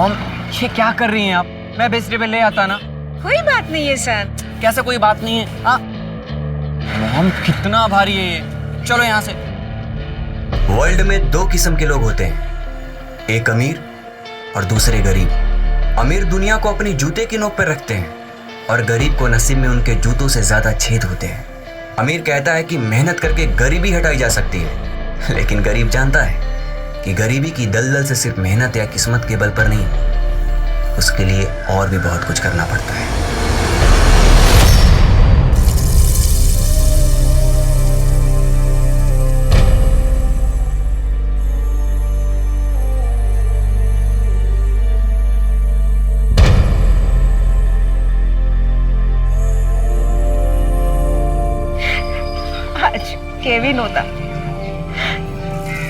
Mom, ये क्या कर रही हैं आप? मैं वेजिटेबल ले आता ना। कोई बात नहीं है सर। कैसे कोई बात नहीं है? हाँ मॉम, कितना भारी है ये। चलो यहाँ से। वर्ल्ड में दो किस्म के लोग होते हैं, एक अमीर और दूसरे गरीब। अमीर दुनिया को अपनी जूते की नोक पर रखते हैं और गरीब को नसीब में उनके जूतों से ज्यादा छेद होते हैं। अमीर कहता है कि मेहनत करके गरीबी हटाई जा सकती है, लेकिन गरीब जानता है कि गरीबी की दलदल से सिर्फ मेहनत या किस्मत के बल पर नहीं, उसके लिए और भी बहुत कुछ करना पड़ता है। आज केविन होता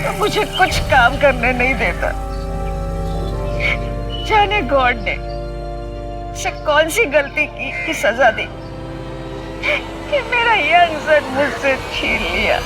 तो मुझे कुछ काम करने नहीं देता। जाने गॉड ने से कौन सी गलती की सजा दी कि मेरा यंग सन मुझसे छीन लिया।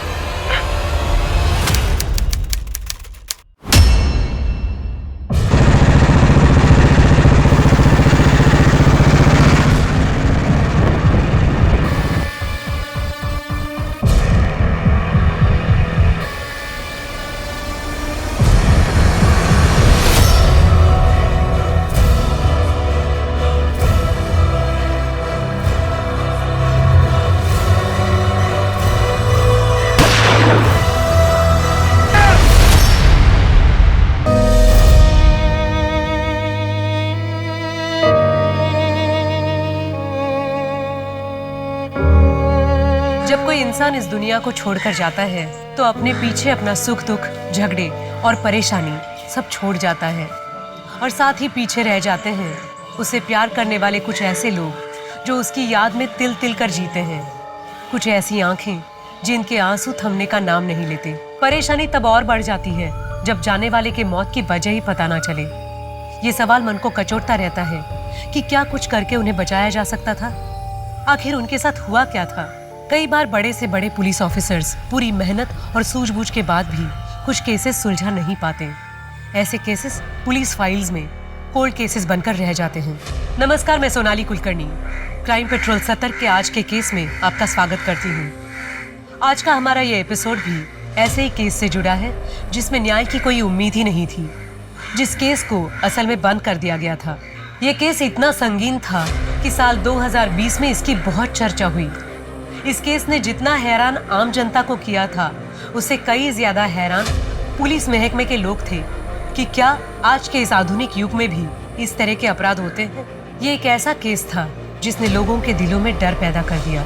जब कोई इंसान इस दुनिया को छोड़कर जाता है तो अपने पीछे अपना सुख दुख, झगड़े और परेशानी सब छोड़ जाता है, और साथ ही पीछे रह जाते हैं उसे प्यार करने वाले कुछ ऐसे लोग जो उसकी याद में तिल तिल कर जीते हैं, कुछ ऐसी आंखें जिनके आंसू थमने का नाम नहीं लेते। परेशानी तब और बढ़ जाती है जब जाने वाले के मौत की वजह ही पता ना चले। ये सवाल मन को कचोटता रहता है कि क्या कुछ करके उन्हें बचाया जा सकता था? आखिर उनके साथ हुआ क्या था? कई बार बड़े से बड़े पुलिस ऑफिसर्स पूरी मेहनत और सूझबूझ के बाद भी कुछ केसेस सुलझा नहीं पाते। ऐसे केसेस पुलिस फाइल्स में कोल्ड केसेस बनकर रह जाते हैं। नमस्कार, मैं सोनाली कुलकर्णी क्राइम पेट्रोल 70 के आज के केस में आपका स्वागत करती हूँ। आज का हमारा ये एपिसोड भी ऐसे ही केस से जुड़ा है जिसमें न्याय की कोई उम्मीद ही नहीं थी, जिस केस को असल में बंद कर दिया गया था। ये केस इतना संगीन था कि साल 2020 में इसकी बहुत चर्चा हुई। इस केस ने जितना हैरान आम जनता को किया था, उससे कई ज्यादा हैरान पुलिस महकमे के लोग थे कि क्या आज के इस आधुनिक युग में भी इस तरह के अपराध होते हैं। ये एक ऐसा केस था जिसने लोगों के दिलों में डर पैदा कर दिया,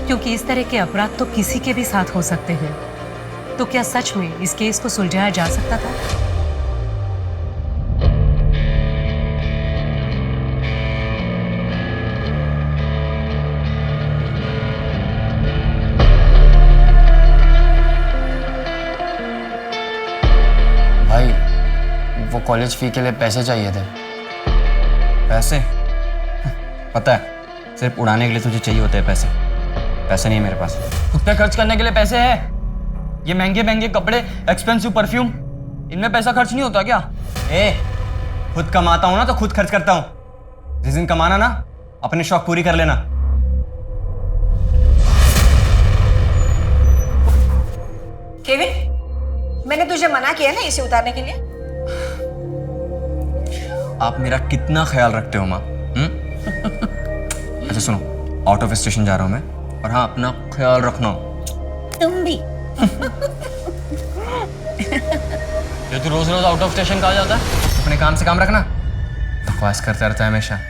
क्योंकि इस तरह के अपराध तो किसी के भी साथ हो सकते हैं। तो क्या सच में इस केस को सुलझाया जा सकता था? भाई, वो कॉलेज फी के लिए पैसे चाहिए थे। पैसे? पता है, सिर्फ उड़ाने के लिए तुझे चाहिए होते हैं पैसे। पैसे नहीं है मेरे पास। खुद पे खर्च करने के लिए पैसे है? ये महंगे महंगे कपड़े, एक्सपेंसिव परफ्यूम, इनमें पैसा खर्च नहीं होता क्या? खुद कमाता हूं ना तो खुद खर्च करता हूं। जिस दिन कमाना ना, अपने शौक पूरी कर लेना। केविन, मैंने तुझे मना किया ना इसे उतारने के लिए। आप मेरा कितना ख्याल रखते हो माँ? अच्छा सुनो, आउट ऑफ स्टेशन जा रहा हूं मैं, और हाँ, अपना ख्याल रखना। तुम भी। ये तू रोज रोज आउट ऑफ स्टेशन कहाँ जाता है? अपने काम से काम रखना। बकवास करता रहता है हमेशा।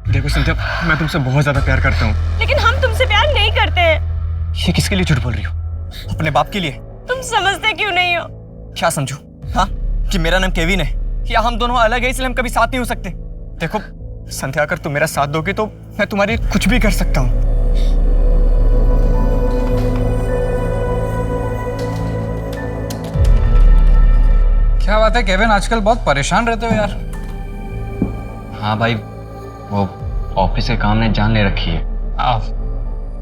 देखो सिंथिया, मैं तुमसे बहुत ज्यादा प्यार करता हूँ। लेकिन हम तुमसे प्यार नहीं करते हैं। ये किसके लिए झूठ बोल रही हो? अपने बाप के लिए। तुम समझते क्यों नहीं हो? क्या समझू? हाँ, कि मेरा नाम केविन है, या हम दोनों अलग है इसलिए हम कभी साथ नहीं हो सकते। देखो, संध्या, अगर तुम मेरा साथ दोगे तो मैं तुम्हारी कुछ भी कर सकता हूँ। क्या बात है केविन, आजकल बहुत परेशान रहते हो यार। हाँ भाई, वो ऑफिस के काम ने जान ले रखी है।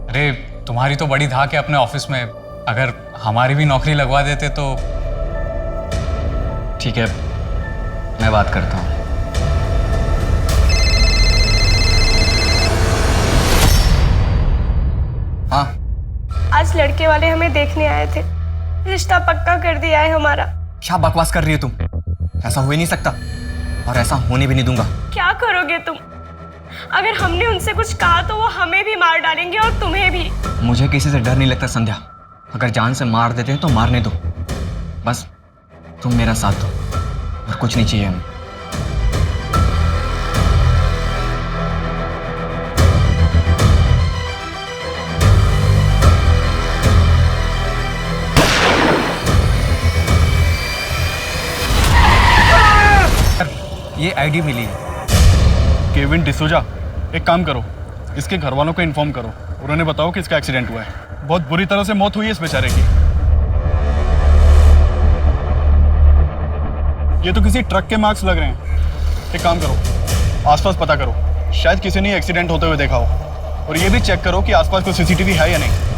अरे तुम्हारी तो बड़ी धाक है अपने ऑफिस में, अगर हमारी भी नौकरी लगवा देते तो। ठीक है, मैं बात करता हूँ। हाँ, आज लड़के वाले हमें देखने आए थे, रिश्ता पक्का कर दिया है हमारा। क्या बकवास कर रही हो तुम? ऐसा हो ही नहीं सकता और ऐसा होने भी नहीं दूंगा। क्या करोगे तुम? अगर हमने उनसे कुछ कहा तो वो हमें भी मार डालेंगे और तुम्हें भी। मुझे किसी से डर नहीं लगता संध्या। अगर जान से मार देते हैं तो मारने दो, बस तुम मेरा साथ दो और कुछ नहीं चाहिए हमें। ये आईडी मिली है। केविन डिसूजा, एक काम करो, इसके घर वालों को इन्फॉर्म करो और उन्हें बताओ कि इसका एक्सीडेंट हुआ है। बहुत बुरी तरह से मौत हुई है इस बेचारे की। ये तो किसी ट्रक के मार्क्स लग रहे हैं। एक काम करो, आसपास पता करो, शायद किसी ने एक्सीडेंट होते हुए देखा हो। और ये भी चेक करो कि आसपास कोई सीसीटीवी है या नहीं।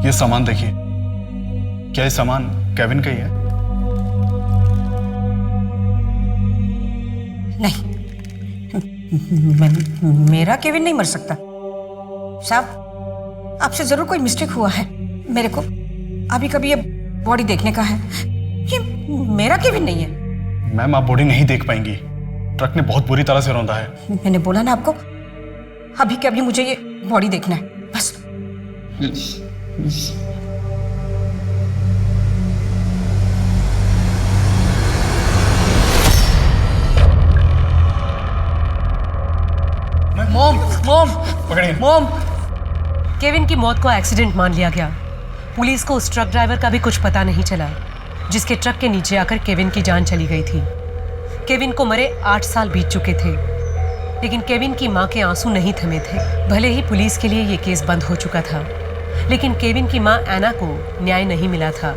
ये सामान देखिए, क्या ये सामान केविन का ही है? नहीं, मेरा केविन नहीं मर सकता साहब। आपसे जरूर कोई मिस्टेक हुआ है। मेरे को अभी कभी ये बॉडी देखने का है। ये मेरा केविन नहीं है। मैम, आप बॉडी नहीं देख पाएंगी, ट्रक ने बहुत बुरी तरह से रौंदा है। मैंने बोला ना आपको, अभी के अभी मुझे ये बॉडी देखना है बस। मॉम, पकड़िए। मॉम। केविन की मौत को एक्सीडेंट मान लिया गया। पुलिस को उस ट्रक ड्राइवर का भी कुछ पता नहीं चला जिसके ट्रक के नीचे आकर केविन की जान चली गई थी। केविन को मरे 8 साल बीत चुके थे, लेकिन केविन की मां के आंसू नहीं थमे थे। भले ही पुलिस के लिए ये केस बंद हो चुका था, लेकिन केविन की मां एना को न्याय नहीं मिला था।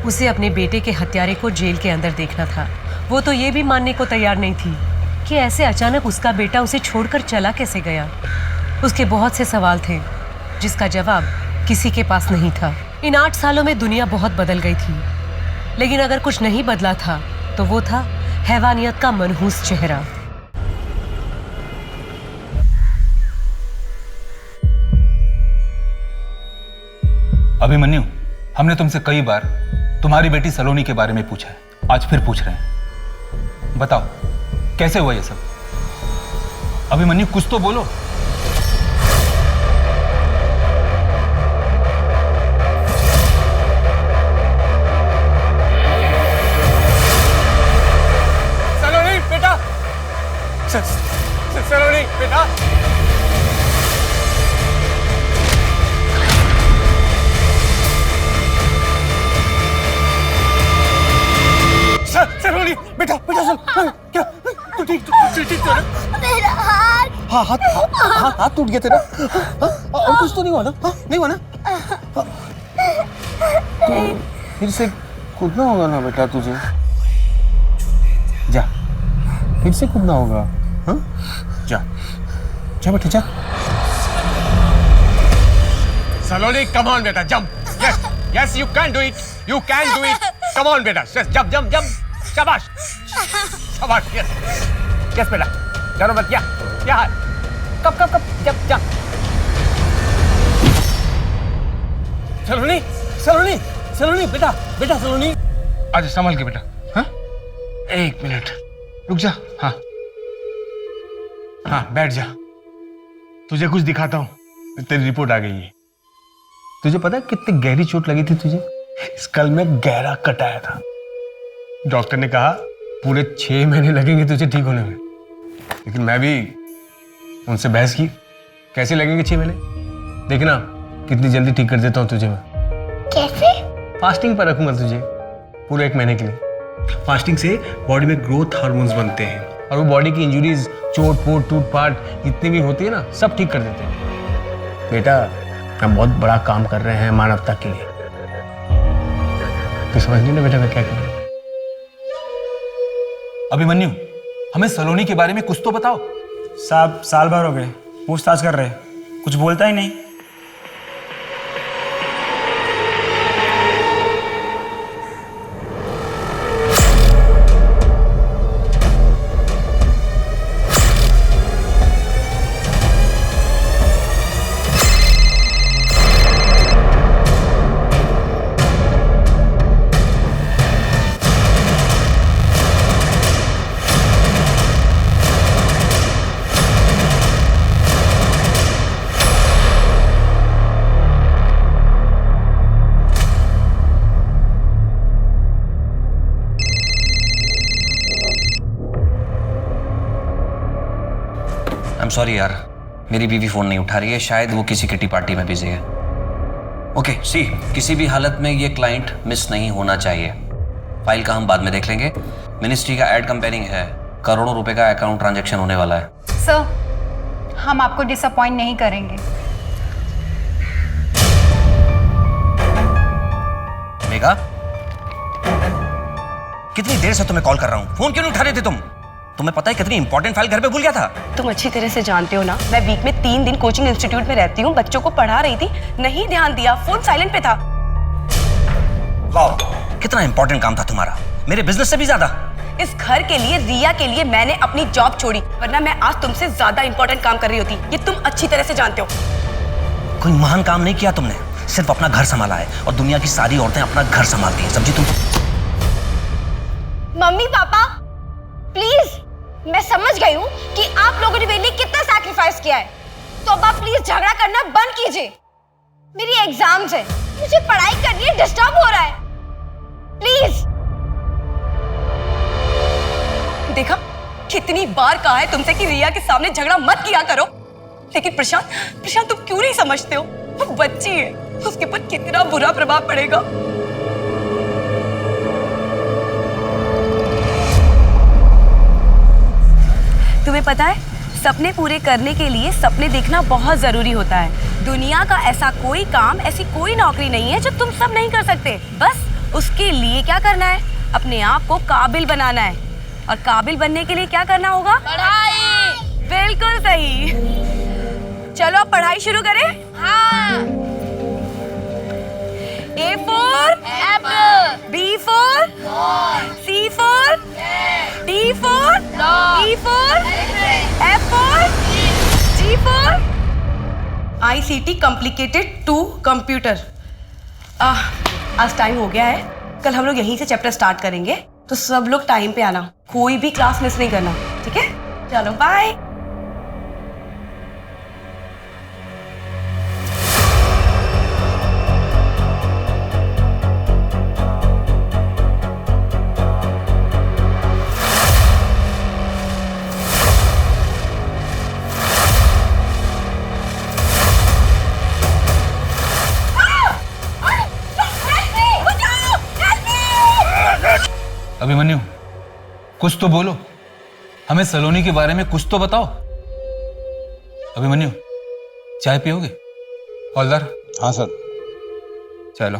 उसे अपने बेटे के हत्यारे को जेल के अंदर देखना था। वो तो ये भी मानने को तैयार नहीं थी कि ऐसे अचानक उसका बेटा उसे छोड़कर चला कैसे गया। उसके बहुत से सवाल थे जिसका जवाब किसी के पास नहीं था। इन 8 सालों में दुनिया बहुत बदल गई थी, लेकिन अगर कुछ नहीं बदला था तो वो था हैवानियत का मनहूस चेहरा। अभिमन्यु, हमने तुमसे कई बार तुम्हारी बेटी सलोनी के बारे में पूछा है, आज फिर पूछ रहे हैं। बताओ कैसे हुआ ये सब? अभिमन्यु, कुछ तो बोलो। सलोनी बेटा, सलोनी बेटा। सलोनी बेटा, बेटा सुन, क्या तू ठीक तो ना? मेरा हाथ। हाँ, हाथ टूट गया तेरा। और कुछ तो नहीं हुआ ना? नहीं हुआ ना? तो फिर से कूदना होगा ना बेटा तुझे। जा, फिर से कूदना होगा। हाँ, जा जा बेटा, जा। Saloni, come on, beta, jump. Yes, yes, you can do it. You can do it. Come on, beta. Yes, jump, jump, jump. Shabash. Shabash. Yes. Yes, beta. चलो बत, क्या? कब, जब. सलोनी बेटा, सलोनी। आज संभल के बेटा। हाँ, 1 मिनट रुक जा। हाँ, बैठ जा। तुझे कुछ दिखाता हूँ। तेरी रिपोर्ट आ गई है। तुझे पता है कितनी गहरी चोट लगी थी तुझे? स्कल में गहरा कट आया था। डॉक्टर ने कहा पूरे 6 महीने लगेंगे तुझे ठीक होने में। लेकिन मैं भी उनसे बहस की, कैसे लगेंगे 6 महीने? देखना कितनी जल्दी ठीक कर देता हूँ तुझे मैं। कैसे? फास्टिंग पर रखूंगा तुझे पूरे 1 महीने के लिए। फास्टिंग से बॉडी में ग्रोथ हार्मोन्स बनते हैं और वो बॉडी की इंजुरीज, चोट पोट टूट पाट जितनी भी होती है ना, सब ठीक कर देते हैं। बेटा हम बहुत बड़ा काम कर रहे हैं मानवता के लिए। तो समझ नहीं ना बेटा मैं क्या कर रहा हूँ। अभिमन्यु, हमें सलोनी के बारे में कुछ तो बताओ। साहब साल भर हो गए पूछताछ कर रहे, कुछ बोलता ही नहीं। आई एम सॉरी यार, मेरी बीवी फोन नहीं उठा रही है, शायद वो किसी किटी पार्टी में बिजी है। ओके सी, किसी भी हालत में ये क्लाइंट मिस नहीं होना चाहिए। फाइल का हम बाद में देख लेंगे। मिनिस्ट्री का एड कंपेयरिंग है, करोड़ों रुपए का अकाउंट ट्रांजैक्शन होने वाला है। सर हम आपको डिसअपॉइंट नहीं करेंगे। मेघा, कितनी देर से तुम्हें कॉल कर रहा हूं, फोन क्यों नहीं उठा रहे थे तुम? तुम्हें पता है कितनी इंपॉर्टेंट फाइल घर पे भूल गया था। तुम अच्छी तरह से जानते हो ना, मैं वीक में 3 दिन कोचिंग इंस्टीट्यूट में रहती हूँ, बच्चों को पढ़ा रही थी, नहीं ध्यान दिया, फोन साइलेंट पे था। वाह, कितना इंपॉर्टेंट काम था तुम्हारा, मेरे बिजनेस से भी ज्यादा। इस घर के लिए, रिया के लिए मैंने अपनी जॉब छोड़ी, वरना मैं आज तुमसे ज्यादा इंपॉर्टेंट काम कर रही होती। ये तुम अच्छी तरह से जानते हो। कोई महान काम नहीं किया तुमने, सिर्फ अपना घर संभाला है, और दुनिया की सारी औरतें अपना घर संभालती हैं, समझी तुम? मम्मी पापा प्लीज, मैं समझ गई हूँ कि आप लोगों ने मेरे लिए कितना सैक्रिफाइस किया है, तो अब आप प्लीज झगड़ा करना बंद कीजिए। मेरी एग्जाम्स है, मुझे पढ़ाई करनी है, डिस्टर्ब हो रहा है, प्लीज। देखा, कितनी बार कहा है तुमसे कि रिया के सामने झगड़ा मत किया करो, लेकिन प्रशांत तुम क्यों नहीं समझते हो? वो बच्ची है, उसके ऊपर कितना बुरा प्रभाव पड़ेगा। तुम्हें पता है, सपने पूरे करने के लिए सपने देखना बहुत जरूरी होता है। दुनिया का ऐसा कोई काम, ऐसी कोई नौकरी नहीं है जो तुम सब नहीं कर सकते। बस उसके लिए क्या करना है, अपने आप को काबिल बनाना है, और काबिल बनने के लिए क्या करना होगा? पढ़ाई। बिल्कुल सही। चलो अब पढ़ाई शुरू करें। हाँ। A for apple, B for ball, C for cat, D for dog, E for F for G for ICT complicated to computer। आज टाइम हो गया है, कल हम लोग यहीं से चैप्टर स्टार्ट करेंगे, तो सब लोग टाइम पे आना, कोई भी क्लास मिस नहीं करना, ठीक है? चलो बाय। अभिमन्यु, कुछ तो बोलो, हमें सलोनी के बारे में कुछ तो बताओ। अभिमन्यु, चाय पियोगे? हौलदार। हाँ सर। चलो।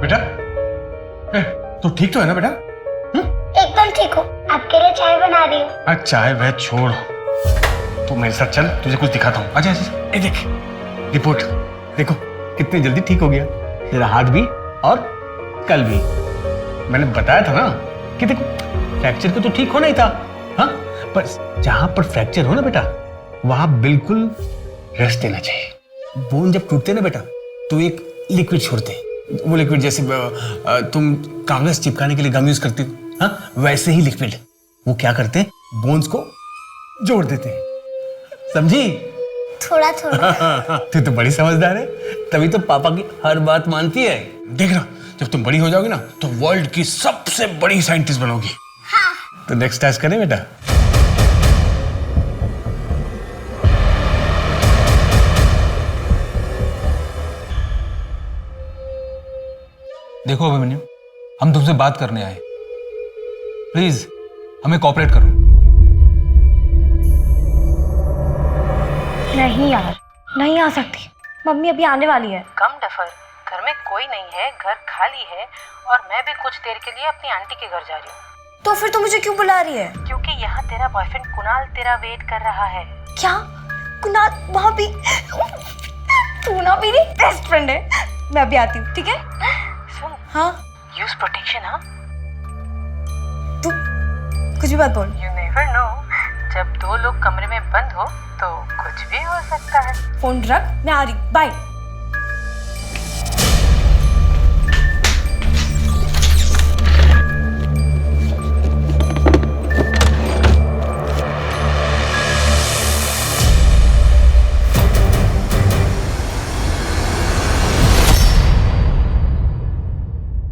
बेटा, तू ठीक तो है ना बेटा? एकदम ठीक हो, आपके लिए चाय बना रही हूँ। हाँ चाय वह छोड़, तू मेरे साथ चल, तुझे कुछ दिखाता हूँ। अच्छा ये देख रिपोर्ट, देखो कितनी जल्दी ठीक हो गया तेरा हाथ भी और कल भी। मैंने बताया था ना कि देखो फ्रैक्चर को तो ठीक होना ही था, हाँ, पर जहां पर फ्रैक्चर हो ना बेटा, वहां बिल्कुल रेस्ट देना चाहिए। बोन जब टूटते ना बेटा, तो एक लिक्विड छोड़ते, वो लिक्विड जैसे तुम कागज चिपकाने के लिए गम यूज करती हो, हाँ, वैसे ही लिक्विड वो क्या करते हैं, बोन्स को जोड़ देते हैं, समझी? थोड़ा थोड़ा। तू तो बड़ी समझदार है, तभी तो पापा की हर बात मानती है। देखना जब तुम बड़ी हो जाओगी ना, तो वर्ल्ड की सबसे बड़ी साइंटिस्ट बनोगी। हाँ। तो नेक्स्ट टास्क करें बेटा? देखो अभिमन्यु, हम तुमसे बात करने आए, प्लीज हमें कोऑपरेट करो। नहीं यार, नहीं आ सकती, मम्मी अभी आने वाली है। कम डफर, घर में कोई नहीं है, घर खाली है और मैं भी कुछ देर के लिए अपनी आंटी के घर जा रही हूँ। तो फिर तू मुझे क्यों बुला रही है? क्योंकि यहाँ तेरा बॉयफ्रेंड कुणाल तेरा वेट कर रहा है। क्या? कुणाल वहाँ भी? तू ना मेरी बेस्ट फ्रेंड है, मैं अभी आती हूँ, ठीक है? सुन, हाँ यूज प्रोटेक्शन। हाँ, तू कुछ भी बात बोल। यू नेवर नो, जब दो लोग कमरे में बंद हो तो कुछ भी हो सकता है। फोन रख, मैं आ रही, बाय।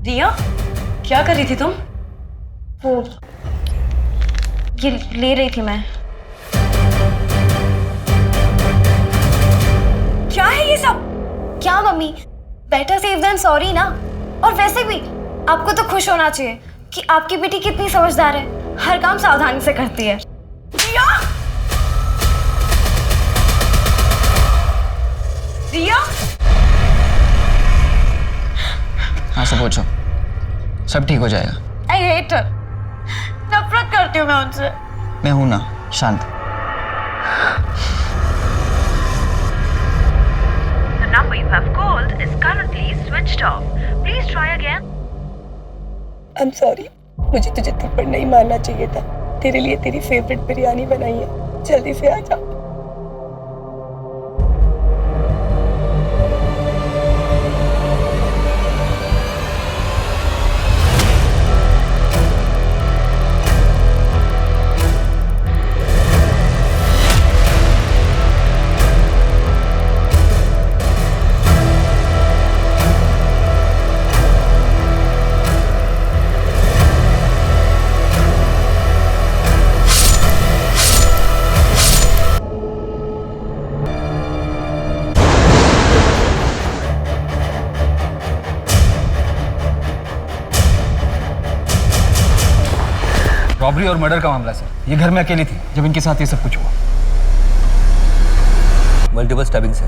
रिया, क्या कर रही थी तुम? वो ये ले रही थी मैं। क्या है ये सब? क्या mummy, better safe than sorry ना। और वैसे भी आपको तो खुश होना चाहिए कि आपकी बेटी कितनी समझदार है, हर काम सावधानी से करती है। रिया, रिया, हाँ सब पूछो, सब ठीक हो जाएगा। I hate her, नफरत करती हूँ मैं उनसे। मैं हूं ना, शांत। The number you have called is currently switched off. Please try again. I'm sorry, मुझे तुझे थप्पड़ नहीं मारना चाहिए था। तेरे लिए तेरी फेवरेट बिरयानी बनाई है, जल्दी से आ जा। रॉबरी और मर्डर का मामला सर। ये घर में अकेली थी जब इनके साथ ये सब कुछ हुआ। मल्टीपल स्टैबिंग से।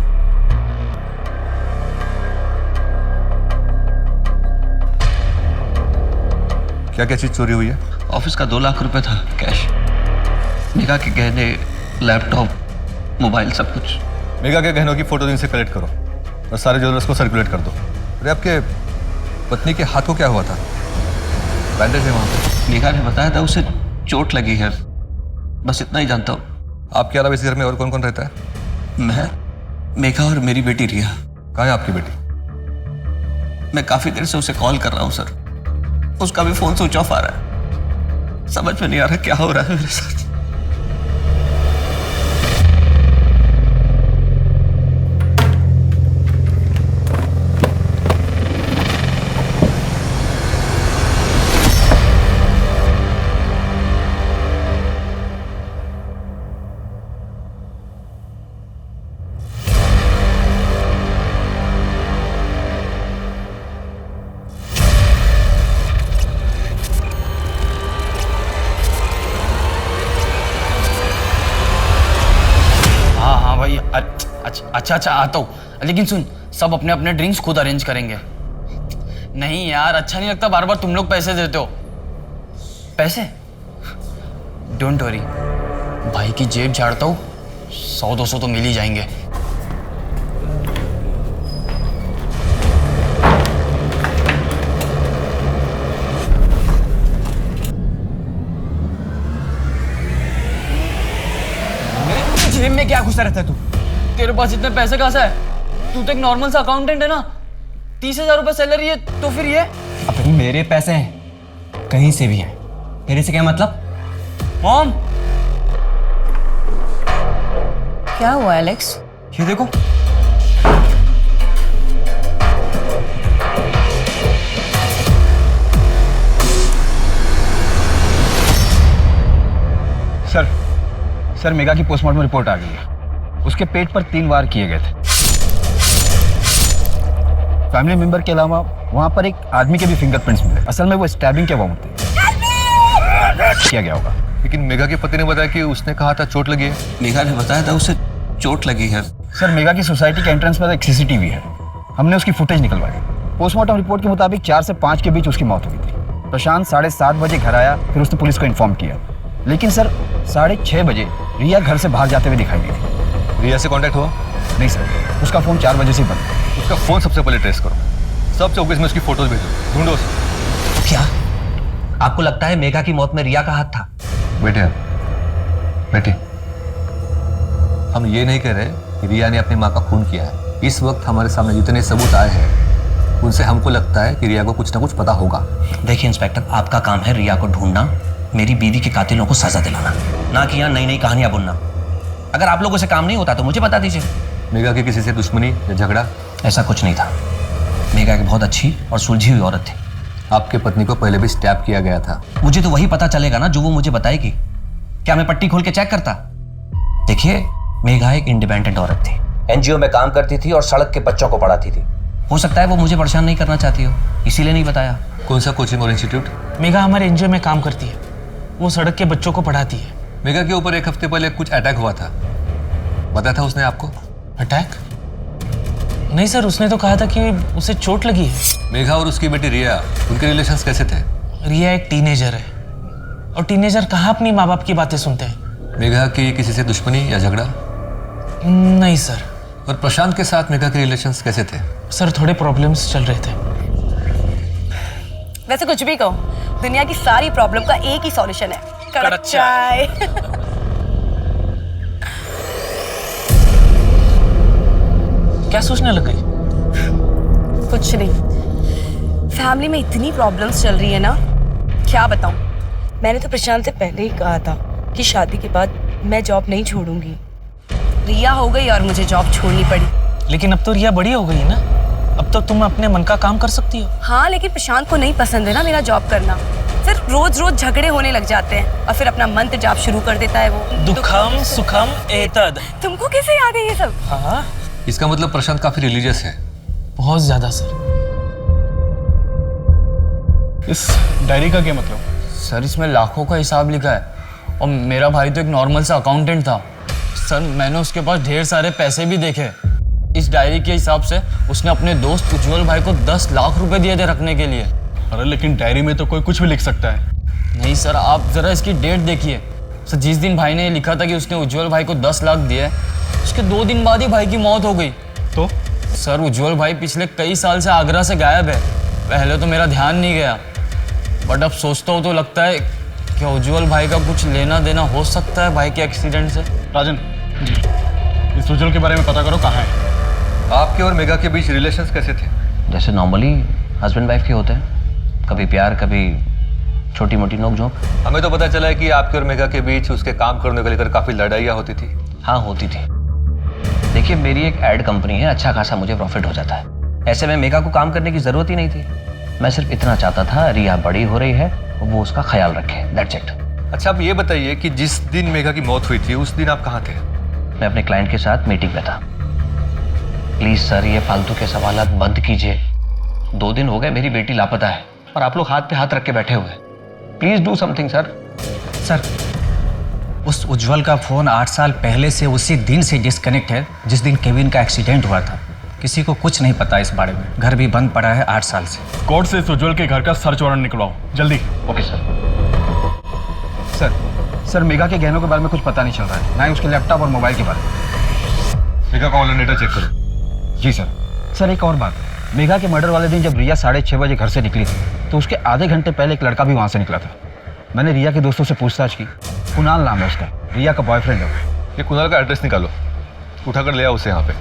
क्या क्या चीज चोरी हुई है? ऑफिस का 2 लाख रुपए था कैश, मेघा के गहने, लैपटॉप, मोबाइल, सब कुछ। मेघा के गहनों की फोटो इनसे कलेक्ट करो और सारे ज्वेलर्स को सर्कुलेट कर दो। अरे आपके पत्नी के हाथ को क्या हुआ था? बैंडेज है वहां पे। मेघा ने बताया था उसे चोट लगी है, बस इतना ही जानता हूँ। आपके अलावा इस घर में और कौन कौन रहता है? मैं, मेघा और मेरी बेटी रिया। कहाँ है आपकी बेटी? मैं काफी देर से उसे कॉल कर रहा हूँ सर, उसका भी फोन स्विच ऑफ आ रहा है। समझ में नहीं आ रहा क्या हो रहा है मेरे साथ। अच्छा आता हूँ, लेकिन सुन, सब अपने अपने ड्रिंक्स खुद अरेंज करेंगे। नहीं यार, अच्छा नहीं लगता बार बार तुम लोग पैसे देते हो। पैसे? डोंट वरी, भाई की जेब झाड़ता हूँ, 100-200 तो मिल ही जाएंगे। जेब में क्या घुसा रहता है तू? तेरे पास इतने पैसे कहाँ से है? तू तो एक नॉर्मल सा अकाउंटेंट है ना। 30,000 रुपए सैलरी है तो फिर ये? अभी मेरे पैसे हैं, कहीं से भी हैं। तेरे से क्या मतलब? मॉम, क्या हुआ एलेक्स? ये देखो। सर मेगा की पोस्टमार्टम रिपोर्ट आ गई है। उसके पेट पर 3 वार किए गए थे। फैमिली मेंबर के अलावा वहां पर एक आदमी के भी फिंगरप्रिंट्स मिले। असल में वो स्टैबिंग के वाउंड थे। किया गया होगा। लेकिन मेगा के पति ने बताया कि उसने कहा था चोट लगी है। मेघा ने बताया था उसे चोट लगी है। सर मेगा की सोसाइटी के एंट्रेंस पर एक सीसीटीवी है। हमने उसकी फुटेज निकलवाई। पोस्टमार्टम रिपोर्ट के मुताबिक 4 से 5 के बीच उसकी मौत हुई थी। प्रशांत 7:30 बजे घर आया, फिर उसने पुलिस को इन्फॉर्म किया। लेकिन सर 6:30 बजे रिया घर से बाहर जाते हुए दिखाई दी थी। रिया से कांटेक्ट हुआ? नहीं सर, उसका फोन 4 बजे से ही बंद। उसका फोन सबसे पहले ट्रेस करो। सबसे ऑफिस में उसकी फोटोज भेजो, ढूंढो उसे। क्या आपको लगता है मेघा की मौत में रिया का हाथ था? बेटे हम ये नहीं कह रहे कि रिया ने अपनी माँ का खून किया है। इस वक्त हमारे सामने जितने सबूत आए हैं उनसे हमको लगता है कि रिया को कुछ ना कुछ पता होगा। देखिए इंस्पेक्टर, आपका काम है रिया को ढूंढना, मेरी बीवी के कातिलों को सजा दिलाना, ना कि यहाँ नई नई कहानियां बुनना। अगर आप लोगों से काम नहीं होता तो मुझे बता दीजिए। मेघा की किसी से दुश्मनी या झगड़ा? ऐसा कुछ नहीं था। मेघा एक बहुत अच्छी और सुलझी हुई औरत थी। आपके पत्नी को पहले भी स्टैप किया गया था। मुझे तो वही पता चलेगा ना जो वो मुझे बताएगी। क्या मैं पट्टी खोल के चेक करता? देखिए, मेघा एक इंडिपेंडेंट औरत थी, एनजीओ में काम करती थी और सड़क के बच्चों को पढ़ाती थी। हो सकता है वो मुझे परेशान नहीं करना चाहती हो, इसीलिए नहीं बताया। कौन सा कोचिंग और इंस्टीट्यूट? मेघा हमारे एनजीओ में काम करती है, वो सड़क के बच्चों को पढ़ाती है। मेघा के ऊपर 1 हफ्ते पहले कुछ अटैक हुआ था, बताया था उसने आपको? अटैक? नहीं सर, उसने तो कहा था कि उसे चोट लगी है। मेघा और उसकी बेटी रिया, उनके रिलेशंस कैसे थे? रिया एक टीनेजर है और टीनेजर कहाँ अपनी माँ बाप की बातें सुनते हैं। मेघा की किसी से दुश्मनी या झगड़ा? नहीं सर। और प्रशांत के साथ मेघा के रिलेशंस कैसे थे? सर थोड़े प्रॉब्लम्स चल रहे थे। वैसे कुछ भी कहो, दुनिया की सारी प्रॉब्लम का एक ही सॉल्यूशन है, कड़क चाय। क्या सोचने लग गई? कुछ नहीं, फैमिली में इतनी प्रॉब्लम्स चल रही है ना, क्या बताऊं। मैंने तो प्रशांत से पहले ही कहा था कि शादी के बाद मैं जॉब नहीं छोड़ूंगी। रिया हो गई और मुझे जॉब छोड़नी पड़ी। लेकिन अब तो रिया बड़ी हो गई ना, अब तो तुम अपने मन का काम कर सकती हो। हाँ, लेकिन प्रशांत को नहीं पसंद है ना मेरा जॉब करना। फिर रोज रोज झगड़े होने लग जाते हैं और फिर अपना मंत्र जाप शुरू कर देता है वो। दुखम सुखम एतद। तुमको कैसे याद है ये सब? हाँ, इसका मतलब प्रशांत काफी रिलीजियस है। बहुत ज्यादा सर। इस डायरी का क्या मतलब? सर इसमें लाखों का हिसाब लिखा है और मेरा भाई तो एक नॉर्मल सा अकाउंटेंट था। सर मैंने उसके पास ढेर सारे पैसे भी देखे। इस डायरी के हिसाब से उसने अपने दोस्त उज्जवल भाई को 10 लाख रुपए दिए थे रखने के लिए। अरे लेकिन डायरी में तो कोई कुछ भी लिख सकता है। नहीं सर, आप जरा इसकी डेट देखिए। सर जिस दिन भाई ने ये लिखा था कि उसने उज्जवल भाई को 10 लाख दिए, उसके 2 दिन बाद ही भाई की मौत हो गई। तो सर उज्जवल भाई पिछले कई साल से आगरा से गायब है। पहले तो मेरा ध्यान नहीं गया, बट अब सोचता हूँ तो लगता है कि उज्जवल भाई का कुछ लेना देना हो सकता है भाई के एक्सीडेंट से। राजन जी, इस उज्जवल के बारे में पता करो, कहाँ है। आपके और मेघा के बीच रिलेशंस कैसे थे? जैसे नॉर्मली हस्बैंड वाइफ के होते हैं, कभी प्यार कभी छोटी मोटी नोक-झोंक। हमें तो पता चला है कि आपके और मेघा के बीच उसके काम करने को लेकर काफी लड़ाइयाँ होती थी। हाँ होती थी। देखिए मेरी एक एड कंपनी है, अच्छा खासा मुझे प्रॉफिट हो जाता है। ऐसे में मेघा को काम करने की जरूरत ही नहीं थी। मैं सिर्फ इतना चाहता था रिया बड़ी हो रही है और वो उसका ख्याल रखे, दैट्स इट। अच्छा आप ये बताइए कि जिस दिन मेघा की मौत हुई थी उस दिन आप कहाँ थे? मैं अपने क्लाइंट के साथ मीटिंग में था। प्लीज सर ये फालतू के सवालात बंद कीजिए। 2 दिन हो गए मेरी बेटी लापता है और आप लोग हाथ पे हाथ रख के बैठे हुए। Please do something sir. Sir उस उज्जवल का फोन 8 साल पहले से उसी दिन से डिस्कनेक्ट है जिस दिन केविन का एक्सीडेंट हुआ था। किसी को कुछ नहीं पता इस बारे में। घर भी बंद पड़ा है 8 साल से। कोर्ट से इस उज्जवल के घर का सर्च वारंट निकलवाओ जल्दी। Okay sir. सर मेघा के गहनों के बारे में कुछ पता नहीं चल रहा है, ना ही उसके लैपटॉप और मोबाइल के बारे में। मेघा का ऑनलाइन डेटा चेक करो। जी सर। सर एक और बात, मेघा के मर्डर वाले दिन जब रिया 6:30 बजे घर से निकली थी तो उसके आधे घंटे पहले एक लड़का भी वहाँ से निकला था। मैंने रिया के दोस्तों से पूछताछ की, कुणाल नाम है उसका, रिया का बॉयफ्रेंड है। ये कुणाल का एड्रेस निकालो, उठाकर ले आओ उसे यहाँ पे।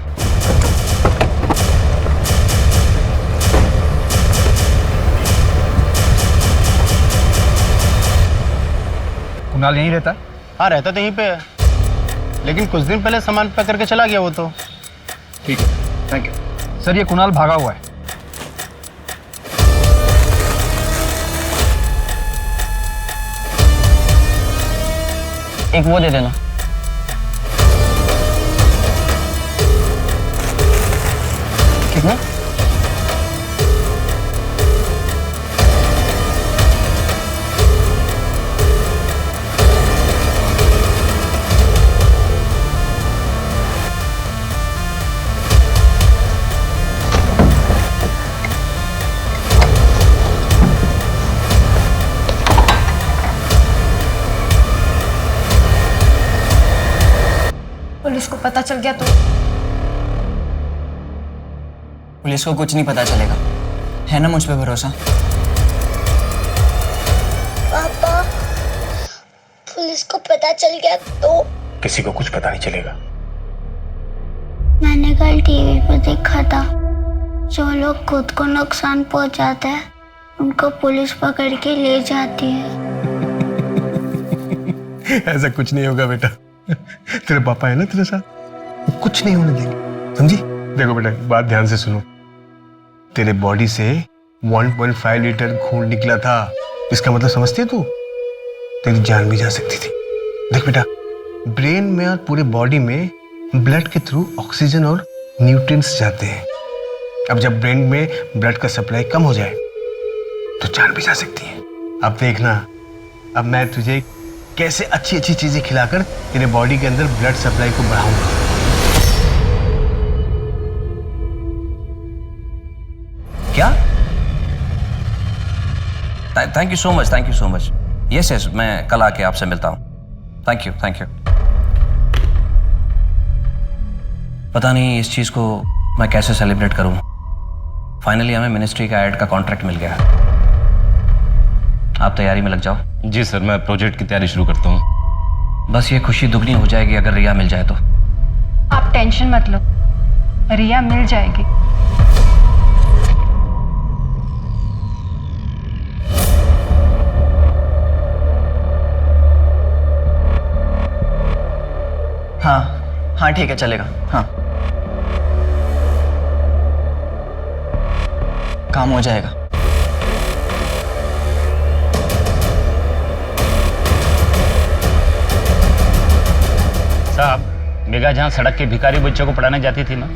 कुणाल यहीं रहता है? हाँ रहता तो यहीं पे है, लेकिन कुछ दिन पहले सामान पैक करके चला गया वो तो। ठीक है, थैंक यू। सर ये कुणाल भागा हुआ है। एक वो दे देना। कितना? पुलिस को पता चल गया तो? पुलिस को कुछ नहीं पता चलेगा, है ना मुझ पे भरोसा? पापा, पुलिस को पता चल गया तो? किसी को कुछ पता नहीं चलेगा। मैंने कल टीवी पर देखा था, जो लोग खुद को नुकसान पहुंचाते हैं उनको पुलिस पकड़ के ले जाती है। ऐसा कुछ नहीं होगा बेटा, तेरे पापा है ना तेरे साथ, वो कुछ नहीं होने देंगे, समझी? देखो बेटा, बात ध्यान से सुनो। तेरे बॉडी से 1.5 लीटर खून निकला था, इसका मतलब समझती है तू? तेरी जान भी जा सकती थी। देख बेटा, ब्रेन में और पूरे बॉडी में ब्लड के थ्रू ऑक्सीजन और न्यूट्रिएंट्स जाते हैं। अब जब ब्रेन में ब्लड का सप्लाई कम हो जाए तो जान भी जा सकती है। अब देखना, अब मैं तुझे कैसे अच्छी अच्छी चीजें खिलाकर तेरे बॉडी के अंदर ब्लड सप्लाई को बढ़ाऊंगा। क्या? Thank you so much, thank you so much. Yes yes, मैं कल आके आपसे मिलता हूँ। Thank you, thank you. पता नहीं इस चीज को मैं कैसे सेलिब्रेट करूँ। फाइनली हमें मिनिस्ट्री का एड का कॉन्ट्रैक्ट मिल गया। आप तैयारी में लग जाओ। जी सर, मैं प्रोजेक्ट की तैयारी शुरू करता हूँ। बस ये खुशी दुगनी हो जाएगी अगर रिया मिल जाए तो। आप टेंशन मत लो, रिया मिल जाएगी। हाँ हाँ ठीक है, चलेगा। हाँ, काम हो जाएगा। साहब, मेघा जहाँ सड़क के भिखारी बच्चों को पढ़ाने जाती थी ना,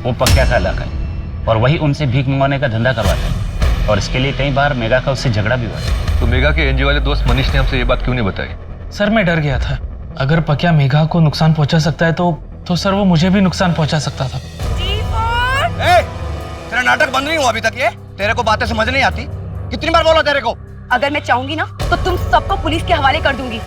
वो पक्का का इलाका है और वही उनसे भीख मंगवाने का धंधा करवाता है और इसके लिए कई बार मेघा का उससे झगड़ा भी हुआ है। तो मेघा के एनजीओ वाले दोस्त मनीष ने हमसे ये बात क्यों नहीं बताई? सर मैं डर गया था, अगर पक्या मेघा को नुकसान पहुंचा सकता है तो सर वो मुझे भी नुकसान पहुंचा सकता था। तेरा नाटक बंद नहीं हुआ अभी तक? ये तेरे को बातें समझ नहीं आती? कितनी बार बोला तेरे को? अगर मैं चाहूंगी ना तो तुम सबको पुलिस के हवाले कर दूंगी।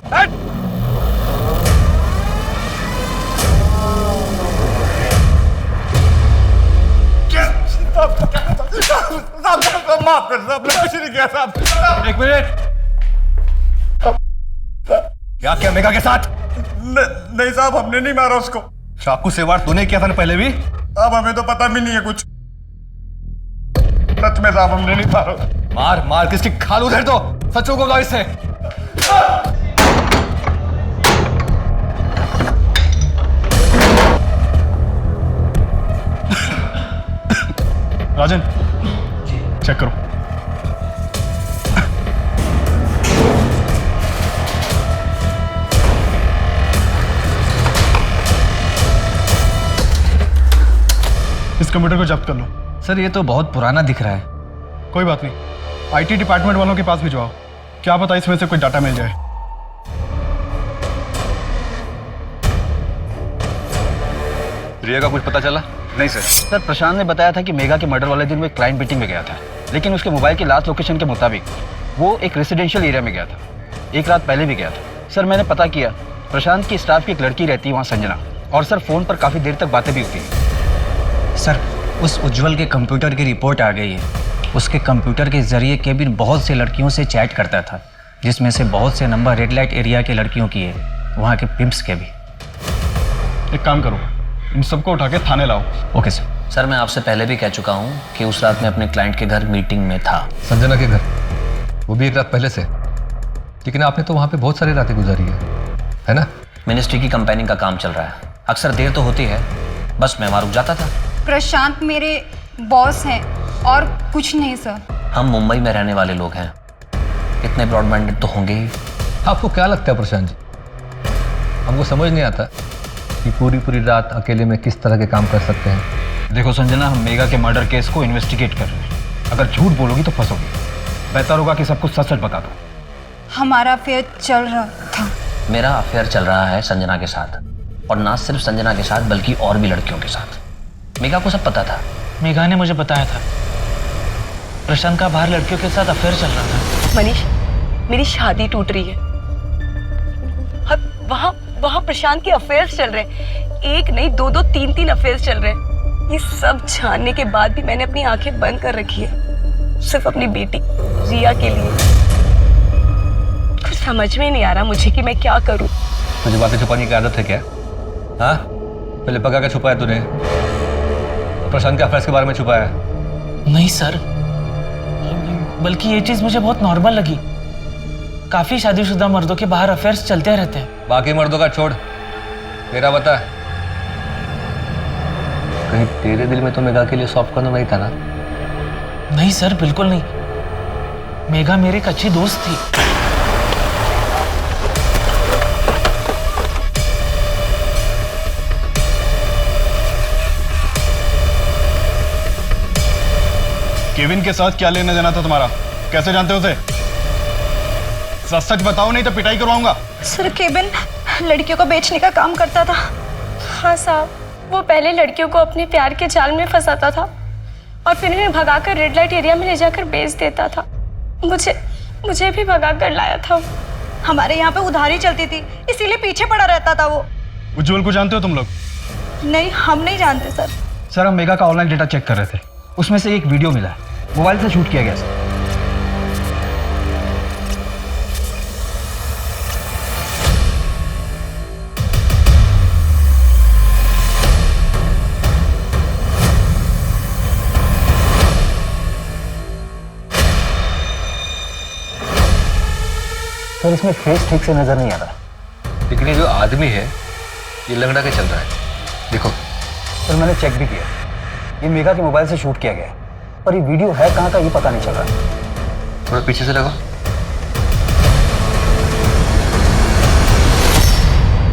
माफ कर साहब, मैं कुछ नहीं किया साहब। एक मिनट, क्या किया मेघा के साथ? नहीं साहब, हमने नहीं मारा उसको। चाकू से वार तूने किया था ना पहले भी? अब हमें तो पता भी नहीं है कुछ। सच में साहब, हमने नहीं मारा। मार मार किसकी खाल उधर दो, सचों को बताओ इससे। राजन, चेक करो। इस कंप्यूटर को जब्त कर लो। सर ये तो बहुत पुराना दिख रहा है। कोई बात नहीं, आईटी डिपार्टमेंट वालों के पास भिजवाओ, क्या पता इसमें से कोई डाटा मिल जाए। रिया का कुछ पता चला? नहीं सर, प्रशांत ने बताया था कि मेघा के मर्डर वाले दिन वो एक क्लाइंट मीटिंग में गया था, लेकिन उसके मोबाइल की लास्ट लोकेशन के मुताबिक वो एक रेसिडेंशियल एरिया में गया था। एक रात पहले भी गया था। सर मैंने पता किया, प्रशांत की स्टाफ की एक लड़की रहती है वहाँ, संजना, और सर फोन पर काफ़ी देर तक बातें भी होती हैं। सर उस उज्जवल के कंप्यूटर की रिपोर्ट आ गई है। उसके कंप्यूटर के जरिए केबिन बहुत से लड़कियों से चैट करता था, जिसमें से बहुत से नंबर रेड लाइट एरिया के लड़कियों की है, वहाँ के पिम्प्स के भी। एक काम करो, इन सबको उठा के थाने लाओ। Okay sir. सर मैं आपसे पहले भी कह चुका हूँ कि उस रात में अपने क्लाइंट के घर मीटिंग में था। संजना के घर? वो भी एक रात पहले से? लेकिन आपने तो वहाँ पे बहुत सारी रातें गुजारी है ना? मिनिस्ट्री की कंपेनिंग का काम चल रहा है, अक्सर देर तो होती है, बस मैं वहाँ रुक जाता था। प्रशांत मेरे बॉस हैं और कुछ नहीं सर। हम मुंबई में रहने वाले लोग हैं, इतने ब्रॉड माइंडेड तो होंगे ही। आपको क्या लगता है प्रशांत जी, हमको समझ नहीं आता कि पूरी पूरी रात अकेले में किस तरह के काम कर सकते हैं। देखो संजना, हम मेगा के मर्डर केस को इन्वेस्टिगेट कर रहे हैं। अगर झूठ बोलोगी तो फंसोगी। बेहतर होगा कि सब कुछ सच सच बता दो। हमारा अफेयर चल रहा था। मेरा अफेयर चल रहा है संजना के साथ, और ना सिर्फ संजना के साथ बल्कि और भी लड़कियों के साथ। मेगा को सब पता था। मेघा ने मुझे बताया था प्रशांत का बाहर लड़कियों के साथ अफेयर चल रहा था। मनीष, मेरी शादी टूट रही है और वहाँ प्रशांत के अफेयर्स चल रहे हैं। एक नहीं, दो दो तीन तीन अफेयर्स चल रहे हैं। ये सब जानने के बाद भी मैंने अपनी आंखें बंद कर रखी है, सिर्फ अपनी बेटी रिया के लिए। कुछ समझ में नहीं आ रहा मुझे कि मैं क्या करूं। तुझे बातें छुपाने की आदत है क्या? हाँ, पहले पका के छुपाया तूने, प्रशांत के अफेयर्स के बारे में छुपाया। नहीं सर, बल्कि ये चीज मुझे बहुत नॉर्मल लगी। काफी शादीशुदा मर्दों के बाहर अफेयर्स चलते रहते हैं। बाकी मर्दों का छोड़, तेरा बता। कहीं तेरे दिल में तो मेघा के लिए सॉफ्ट कॉर्नर नहीं था ना? नहीं सर, बिल्कुल नहीं। मेघा मेरी एक अच्छी दोस्त थी। केविन के साथ क्या लेना देना था तुम्हारा? कैसे जानते हो उसे? सच सच बताओ, नहीं तो पिटाई करवाऊंगा। सर, केविन लड़कियों को बेचने का काम करता था। हाँ साहब, वो पहले लड़कियों को अपने प्यार के जाल में फंसाता था और फिर उन्हें भगाकर रेड लाइट एरिया में ले जाकर बेच देता था। मुझे भी भगाकर लाया था। हमारे यहाँ पे उधारी चलती थी, इसीलिए पीछे पड़ा रहता था वो। उज्जवल को जानते हो तुम लोग? नहीं, हम नहीं जानते सर। सर, हम मेगा का ऑनलाइन डेटा चेक कर रहे थे, उसमें से एक वीडियो मिला है, मोबाइल से शूट किया गया सर। सर, इसमें फेस ठीक से नजर नहीं आ रहा। लेकिन ये जो आदमी है ये लंगड़ा के चल रहा है। देखो सर, मैंने चेक भी किया, ये मेगा के मोबाइल से शूट किया गया है, पर ये वीडियो है कहाँ का ये पता नहीं चल रहा। थोड़ा पीछे से लगो।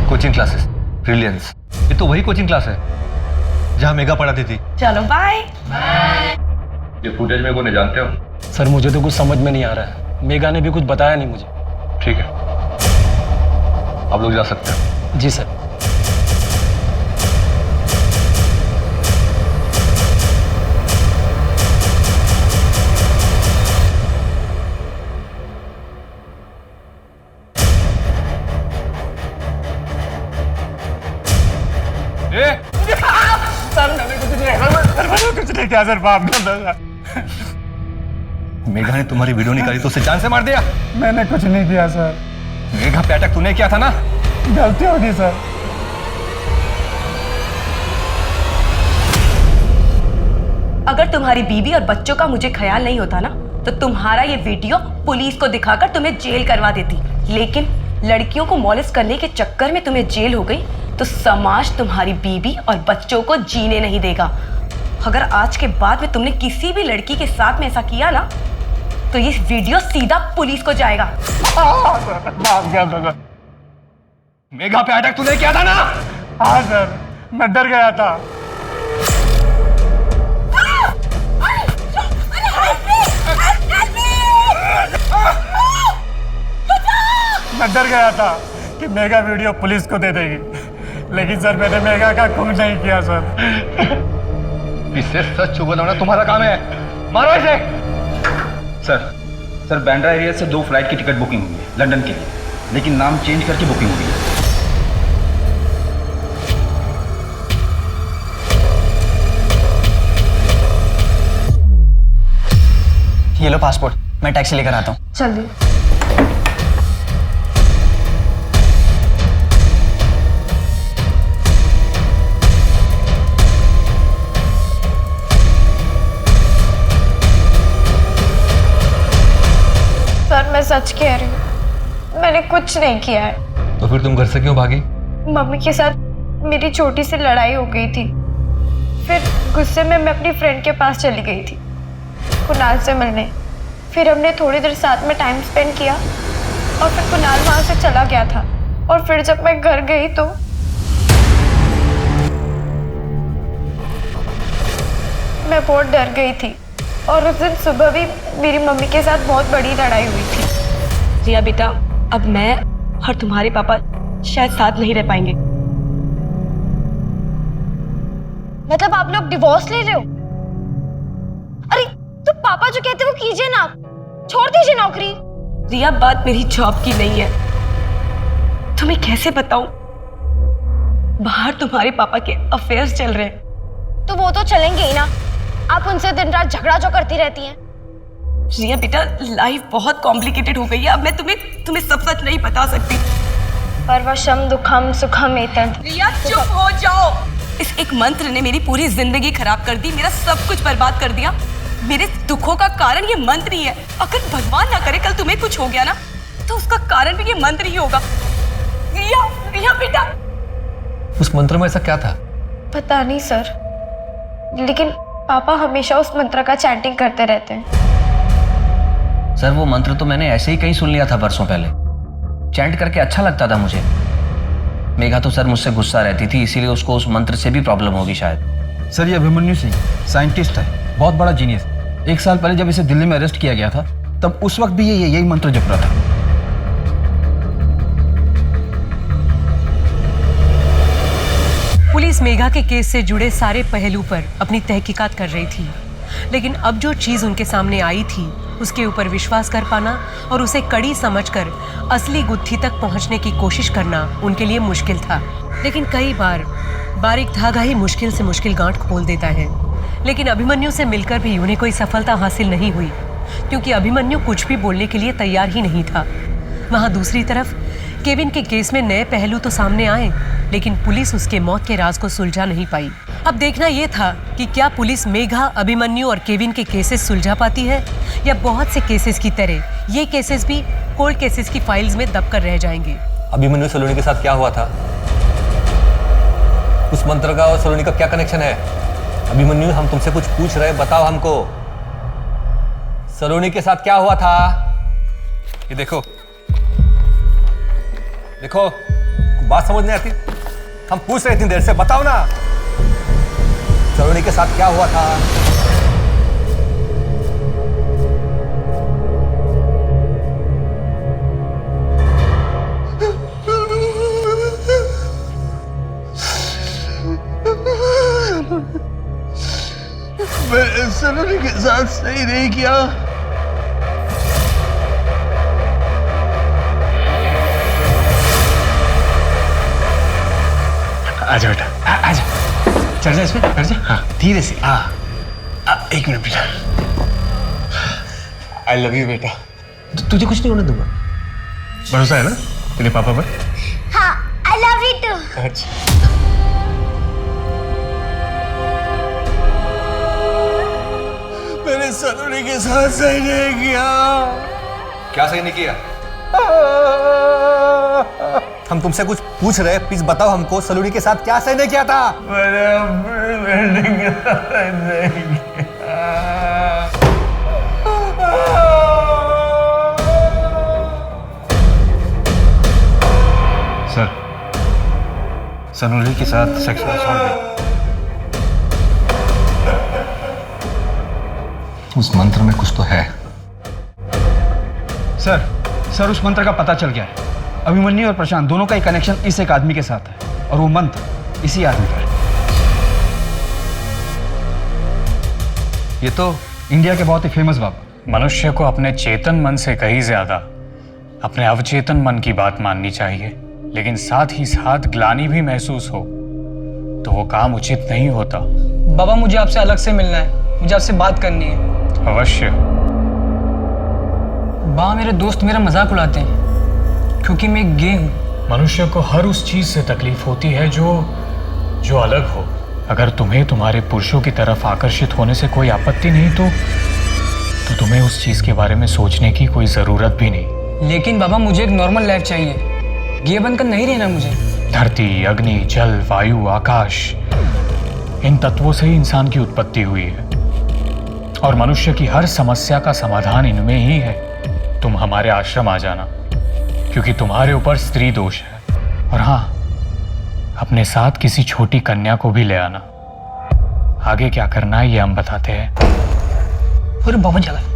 कोचिंग क्लासेस, ब्रिलियंस, ये तो वही कोचिंग क्लास है जहाँ मेगा पढ़ाती थी। चलो बाय। ये फुटेज में कौन जानते हो? सर, मुझे तो कुछ समझ में नहीं आ रहा है। मेगा ने भी कुछ बताया नहीं मुझे। ठीक है, आप लोग जा सकते हो। जी सर। सर, मैंने कुछ नहीं किया सर, माफ कर दो सर। मेघा ने तुम्हारी वीडियो निकाली तो उसे जान से मार दिया? मैंने कुछ नहीं किया सर। मेघा पे अटैक तूने किया था ना? गलती होगी सर। अगर तुम्हारी बीवी और बच्चों का मुझे ख्याल नहीं होता ना, तो तुम्हारा ये वीडियो पुलिस को दिखाकर तुम्हें जेल करवा देती। लेकिन लड़कियों को मॉलेस्ट करने के चक्कर में तुम्हें जेल हो गई, तो समाज तुम्हारी बीवी और बच्चों को जीने नहीं देगा। अगर आज के बाद में तुमने किसी भी लड़की के साथ में ऐसा किया ना, तो ये वीडियो सीधा पुलिस को जाएगा। माफ कर दो। मेघा पे अटैक तूने किया था ना? हाँ सर, मैं डर गया था। मैं डर गया था कि मेगा वीडियो पुलिस को दे देगी, लेकिन सर मैंने मेगा का खून नहीं किया सर। इससे सच छुपाना तुम्हारा काम है। मारो इसे। सर, बांद्रा एरिया से 2 फ्लाइट की टिकट बुकिंग हुई है लंदन के लिए, लेकिन नाम चेंज करके बुकिंग हुई है। ये लो पासपोर्ट, मैं टैक्सी लेकर आता हूँ। जल्दी। सर, मैं सच कह रही हूँ, मैंने कुछ नहीं किया है। तो फिर तुम घर से क्यों भागी? मम्मी के साथ मेरी छोटी सी लड़ाई हो गई थी, फिर गुस्से में मैं अपनी फ्रेंड के पास चली गई थी कुणाल से मिलने। फिर हमने थोड़ी देर साथ में टाइम स्पेंड किया और फिर कुणाल वहाँ से चला गया था और फिर जब मैं घर गई तो मैं बहुत डर गई थी और उस दिन सुबह भी मेरी मम्मी के साथ बहुत बड़ी लड़ाई हुई थी। रिया बेटा, अब मैं और तुम्हारे पापा शायद साथ नहीं रह पाएंगे। मतलब आप लोग डिवोर्स ले रहे हो? अरे तो पापा जो कहते वो कीजिए ना, छोड़ दीजिए नौकरी। रिया, बात मेरी जॉब की नहीं है। तुम्हें कैसे बताऊं, बाहर तुम्हारे पापा के अफेयर्स चल रहे हैं। तो वो तो चलेंगे ही ना, आप उनसे दिन रात झगड़ा जो करती रहती हैं। रिया बेटा, लाइफ बहुत कॉम्प्लिकेटेड हो गई है। अब मैं तुम्हें सब सच नहीं बता सकती। परवशम दुखम सुखम एतद। रिया चुप हो जाओ। इस एक मंत्र ने मेरी पूरी जिंदगी खराब कर दी, मेरा सब कुछ बर्बाद कर दिया। मेरे दुखों का कारण ये मंत्र ही है। अगर भगवान ना करे कल तुम्हें कुछ हो गया ना, तो उसका कारण भी ये मंत्र ही होगा। रिया, रिया बेटा। उस मंत्र में ऐसा क्या था? पता नहीं सर, लेकिन पापा हमेशा उस मंत्र का चैंटिंग करते रहते हैं। सर वो मंत्र तो मैंने ऐसे ही कहीं सुन लिया था बरसों पहले। चैंट करके अच्छा लगता था मुझे। मेघा तो सर मुझसे गुस्सा रहती थी, इसीलिए उसको उस मंत्र से भी प्रॉब्लम होगी शायद। सर ये अभिमन्यु सिंह साइंटिस्ट है, बहुत बड़ा जीनियस। 1 साल पहले जब इसे दिल्ली में अरेस्ट किया गया था, तब उस वक्त भी ये यही मंत्र जप रहा था। पुलिस मेघा के केस से जुड़े सारे पहलू पर अपनी तहकीकात कर रही थी, लेकिन अब जो चीज उनके सामने आई थी उसके ऊपर विश्वास कर पाना और उसे कड़ी समझकर असली गुत्थी तक पहुंचने की कोशिश करना उनके लिए मुश्किल था। लेकिन कई बार बारीक धागा ही मुश्किल से मुश्किल गांठ खोल देता है। लेकिन अभिमन्यु से मिलकर भी उन्हें कोई सफलता हासिल नहीं हुई, क्योंकि अभिमन्यु कुछ भी बोलने के लिए तैयार ही नहीं था। वहाँ दूसरी तरफ केविन के केस में नए पहलू तो सामने आए, लेकिन पुलिस उसके मौत के राज को सुलझा नहीं पाई। अब देखना यह था कि क्या पुलिस मेघा, अभिमन्यु और केविन के केसेस सुलझा पाती है, या बहुत से केसेस की तरह ये केसेस भी कोल्ड केसेस की फाइल्स में दबकर रह जाएंगे। अभिमन्यु सलोनी के साथ क्या हुआ था? उस मंत्र का और सलोनी का क्या कनेक्शन है? अभिमन्यु, हम तुमसे कुछ पूछ रहे, बताओ हमको। सलोनी के साथ क्या हुआ था? ये देखो देखो, बात समझ नहीं आती? हम पूछ रहे इतनी देर से, बताओ ना सलोनी के साथ क्या हुआ था? मैंने सलोनी के साथ सही नहीं किया। आजा बेटा, आजा, चढ़ जा इसमें, चढ़ जा। हाँ, धीरे से। एक मिनट बेटा। आई लव यू बेटा। तुझे कुछ नहीं होने दूंगा, भरोसा है ना तेरे पापा पर? हाँ, आई लव यू टू। अच्छा, मैंने सलोनी के साथ सही नहीं किया। क्या सही नहीं किया? हम तुमसे कुछ पूछ रहे, प्लीज बताओ हमको, सलोनी के साथ क्या सही नहीं किया था? मैंने अपने बेटे के साथ नहीं किया। सर, सलोनी के साथ सेक्सुअल असॉल्ट। उस मंत्र में कुछ तो है। सर उस मंत्र का पता चल गया है। अभिमन्यु और प्रशांत दोनों का एक कनेक्शन इस एक आदमी के साथ है, और वो मंत्र इसी आदमी का है। ये तो इंडिया के बहुत ही फेमस बाबा। मनुष्य को अपने चेतन मन से कहीं ज्यादा अपने अवचेतन मन की बात माननी चाहिए, लेकिन साथ ही साथ ग्लानि भी महसूस हो तो वो काम उचित नहीं होता। बाबा, मुझे आपसे अलग से मिलना है, मुझे आपसे बात करनी है। अवश्य। बाबा, मेरे दोस्त मेरा मजाक उड़ाते हैं क्योंकि मैं गे हूं। मनुष्य को हर उस चीज से तकलीफ होती है जो अलग हो। अगर तुम्हें तुम्हारे पुरुषों की तरफ आकर्षित होने से कोई आपत्ति नहीं तो तुम्हें उस चीज के बारे में सोचने की कोई जरूरत भी नहीं। लेकिन बाबा, मुझे एक नॉर्मल लाइफ चाहिए, गे बनकर नहीं रहना मुझे। धरती, अग्नि, जल, वायु, आकाश, इन तत्वों से ही इंसान की उत्पत्ति हुई है, और मनुष्य की हर समस्या का समाधान इनमें ही है। तुम हमारे आश्रम आ जाना, क्योंकि तुम्हारे ऊपर स्त्री दोष है। और हाँ, अपने साथ किसी छोटी कन्या को भी ले आना। आगे क्या करना है ये हम बताते हैं। अरे बाबा जगह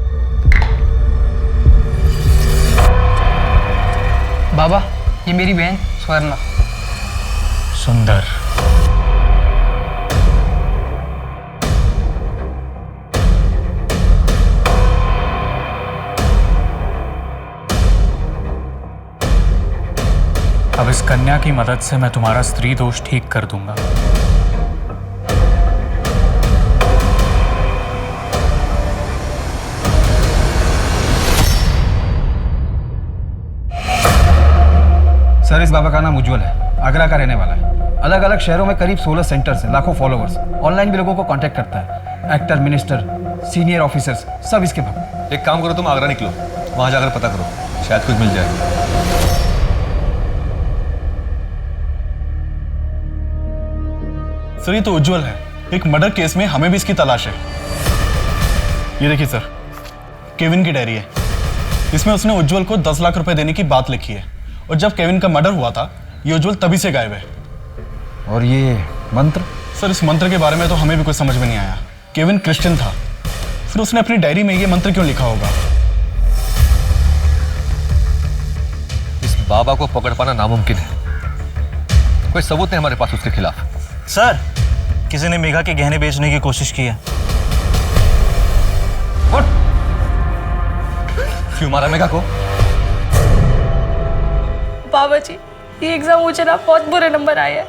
बाबा, ये मेरी बहन स्वर्णा। सुंदर। अब इस कन्या की मदद से मैं तुम्हारा स्त्री दोष ठीक कर दूंगा। सर, इस बाबा का नाम उज्जवल है, आगरा का रहने वाला है। अलग अलग शहरों में करीब 16 सेंटर्स हैं, लाखों फॉलोवर्स। ऑनलाइन भी लोगों को कांटेक्ट करता है। एक्टर, मिनिस्टर, सीनियर ऑफिसर्स सब इसके भक्त। एक काम करो, तुम आगरा निकलो, वहां जाकर पता करो, शायद कुछ मिल जाए। सर, ये तो उज्जवल है। एक मर्डर केस में हमें भी इसकी तलाश है। ये देखिए सर, केविन की डायरी है। इसमें उसने उज्जवल को 10 लाख रुपए देने की बात लिखी है। और जब केविन का मर्डर हुआ था, ये उज्जवल तभी से गायब है। और ये मंत्र? सर, इस मंत्र के बारे में तो हमें भी कुछ समझ में नहीं आया। केविन क्रिश्चियन था, फिर उसने अपनी डायरी में ये मंत्र क्यों लिखा होगा? इस बाबा को पकड़ पाना नामुमकिन है। कोई सबूत नहीं हमारे पास उसके खिलाफ। सर, किसी ने मेघा के गहने बेचने की कोशिश की है। क्यों मारा मेघा को? बाबा जी, ये एग्जाम मुझे ना बहुत बुरे नंबर आए हैं।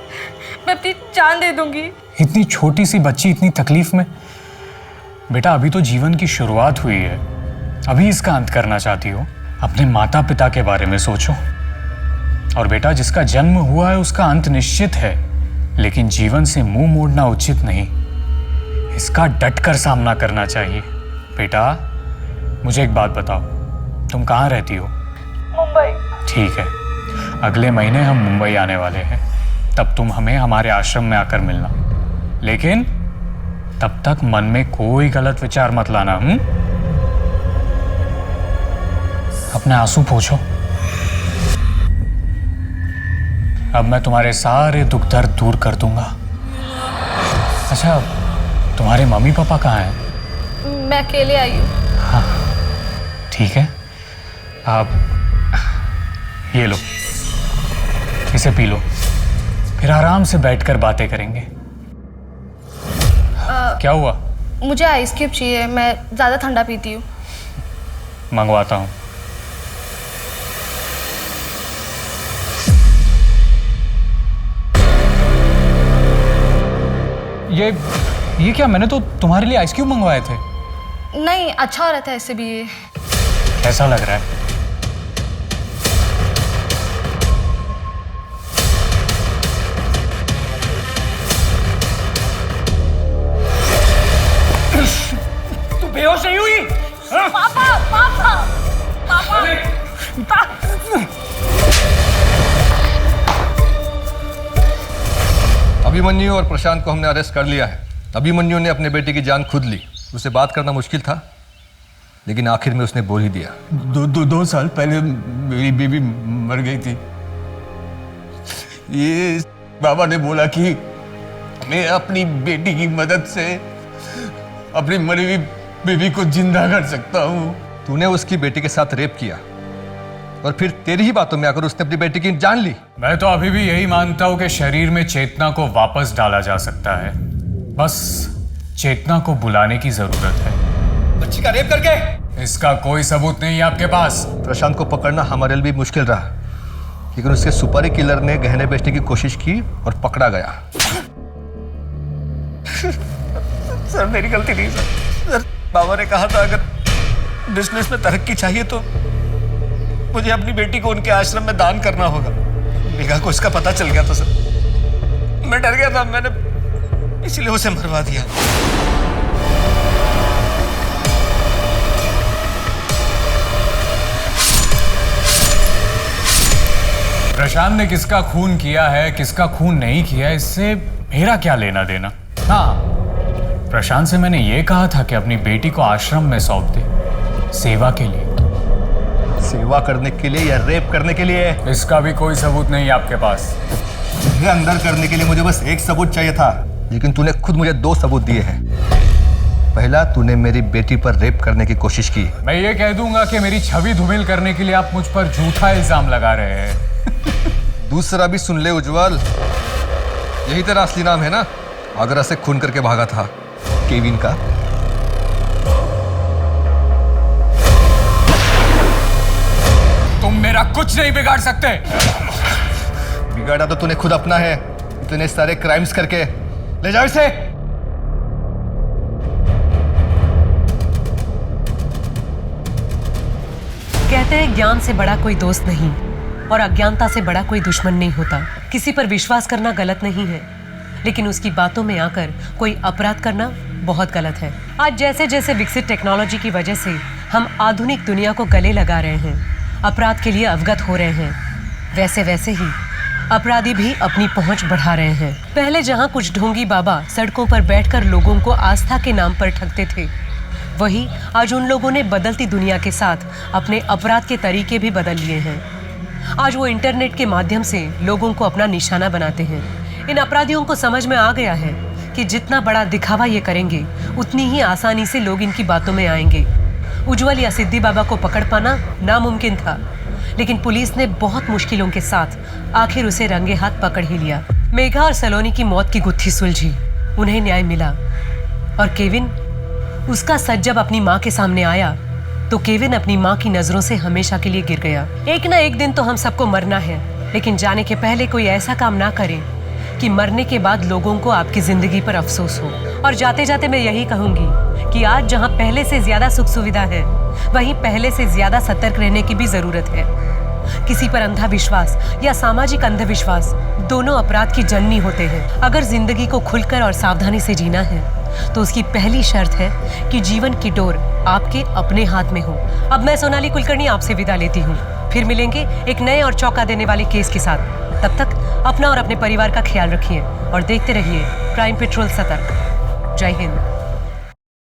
मैं अपनी जान दे दूंगी। इतनी छोटी सी बच्ची इतनी तकलीफ में। बेटा, अभी तो जीवन की शुरुआत हुई है, अभी इसका अंत करना चाहती हो? अपने माता पिता के बारे में सोचो। और बेटा, जिसका जन्म हुआ है उसका अंत निश्चित है, लेकिन जीवन से मुंह मोड़ना उचित नहीं। इसका डटकर सामना करना चाहिए। बेटा, मुझे एक बात बताओ, तुम कहाँ रहती हो? मुंबई। ठीक है, अगले महीने हम मुंबई आने वाले हैं। तब तुम हमें हमारे आश्रम में आकर मिलना, लेकिन तब तक मन में कोई गलत विचार मत लाना। अपने आंसू पोंछो। अब मैं तुम्हारे सारे दुख दर्द दूर कर दूंगा। अच्छा, तुम्हारे मम्मी पापा कहाँ हैं? मैं अकेले आई हूँ। हाँ, ठीक है। आप ये लो, इसे पी लो, फिर आराम से बैठकर बातें करेंगे। क्या हुआ? मुझे आइस क्यूब चाहिए, मैं ज़्यादा ठंडा पीती हूँ। मंगवाता हूँ। ये क्या? मैंने तो तुम्हारे लिए आइस क्यूब मंगवाए थे। नहीं, अच्छा हो रहा था इससे भी। ये कैसा लग रहा है? तू बेहोश नहीं हुई? पापा, पापा, पापा। अभिमन्यु और प्रशांत को हमने अरेस्ट कर लिया है। अभिमन्यु ने अपने बेटे की जान खुद ली। उसे बात करना मुश्किल था, लेकिन आखिर में उसने बोल ही दिया। 2 साल पहले मेरी बेबी मर गई थी। ये बाबा ने बोला कि मैं अपनी बेटी की मदद से अपनी मरी हुई बेबी को जिंदा कर सकता हूँ। तूने उसकी बेटी के साथ रेप किया और फिर तेरी ही बातों में आकर उसने अपनी बेटी की जान ली। मैं तो अभी भी यही मानता हूं कि शरीर में चेतना को वापस डाला जा सकता है, बस चेतना को बुलाने की जरूरत है। बच्ची का रेप करके? इसका कोई सबूत नहीं है आपके पास। प्रशांत को पकड़ना हमारे लिए भी मुश्किल रहा, लेकिन उसके सुपारी किलर ने गहने बेचने की कोशिश की और पकड़ा गया। सर, मेरी गलती नहीं सर। बाबा ने कहा था अगर बिजनेस में तरक्की चाहिए तो मुझे अपनी बेटी को उनके आश्रम में दान करना होगा। मेघा को इसका पता चल गया था सर। मैं डर गया था, मैंने इसलिए उसे मरवा दिया। प्रशांत ने किसका खून किया है, किसका खून नहीं किया, इससे मेरा क्या लेना देना। हाँ, प्रशांत से मैंने ये कहा था कि अपनी बेटी को आश्रम में सौंप दे, सेवा के लिए। सेवा करने के लिए या रेप करने के लिए? इसका भी कोई सबूत नहीं है आपके पास। तुझे अंदर करने के लिए मुझे बस एक सबूत चाहिए था, लेकिन तूने खुद मुझे 2 सबूत दिए हैं। पहला, तूने मेरी बेटी पर रेप करने की कोशिश की। मैं ये कह दूंगा कि मेरी छवि धूमिल करने के लिए आप मुझ पर झूठा इल्जाम लगा रहे हैं। दूसरा भी सुन ले उज्जवल, यही तेरा असली नाम है ना? आगरा से खून करके भागा था, केविन का। तुम मेरा कुछ नहीं बिगाड़ सकते। बिगाड़ा तो तूने खुद अपना है, इतने सारे क्राइम्स करके। ले जाओ इसे। कहते हैं ज्ञान से बड़ा कोई दोस्त नहीं और अज्ञानता से बड़ा कोई दुश्मन नहीं होता। किसी पर विश्वास करना गलत नहीं है, लेकिन उसकी बातों में आकर कोई अपराध करना बहुत गलत है। आज जैसे जैसे विकसित टेक्नोलॉजी की वजह से हम आधुनिक दुनिया को गले लगा रहे हैं, अपराध के लिए अवगत हो रहे हैं, वैसे वैसे ही अपराधी भी अपनी पहुंच बढ़ा रहे हैं। पहले जहां कुछ ढोंगी बाबा सड़कों पर बैठकर लोगों को आस्था के नाम पर ठगते थे, वही आज उन लोगों ने बदलती दुनिया के साथ अपने अपराध के तरीके भी बदल लिए हैं। आज वो इंटरनेट के माध्यम से लोगों को अपना निशाना बनाते हैं। इन अपराधियों को समझ में आ गया है कि जितना बड़ा दिखावा ये करेंगे, उतनी ही आसानी से लोग इनकी बातों में आएंगे। उज्जवल या सिद्धि बाबा को पकड़ पाना नामुमकिन था, लेकिन पुलिस ने बहुत मुश्किलों के साथ आखिर उसे रंगे हाथ पकड़ ही लिया। मेघा और सलोनी की मौत की गुत्थी सुलझी, उन्हें न्याय मिला। और केविन, उसका सच जब अपनी माँ के सामने आया तो केविन अपनी माँ की नजरों से हमेशा के लिए गिर गया। एक ना एक दिन तो हम सबको मरना है, लेकिन जाने के पहले कोई ऐसा काम ना करें कि मरने के बाद लोगों को आपकी जिंदगी पर अफसोस हो। और जाते जाते मैं यही कहूंगी कि आज जहां पहले से ज्यादा सुख सुविधा है, वहीं पहले से ज्यादा सतर्क रहने की भी जरूरत है। किसी पर अंधा विश्वास या सामाजिक अंधविश्वास दोनों अपराध की जननी होते हैं। अगर जिंदगी को खुलकर और सावधानी से जीना है तो उसकी पहली शर्त है कि जीवन की डोर आपके अपने हाथ में हो। अब मैं सोनाली कुलकर्णी आपसे विदा लेती हूँ। फिर मिलेंगे एक नए और चौंका देने वाले केस के साथ। तब तक अपना और अपने परिवार का ख्याल रखिए और देखते रहिए क्राइम पेट्रोल सतर्क। जय हिंद।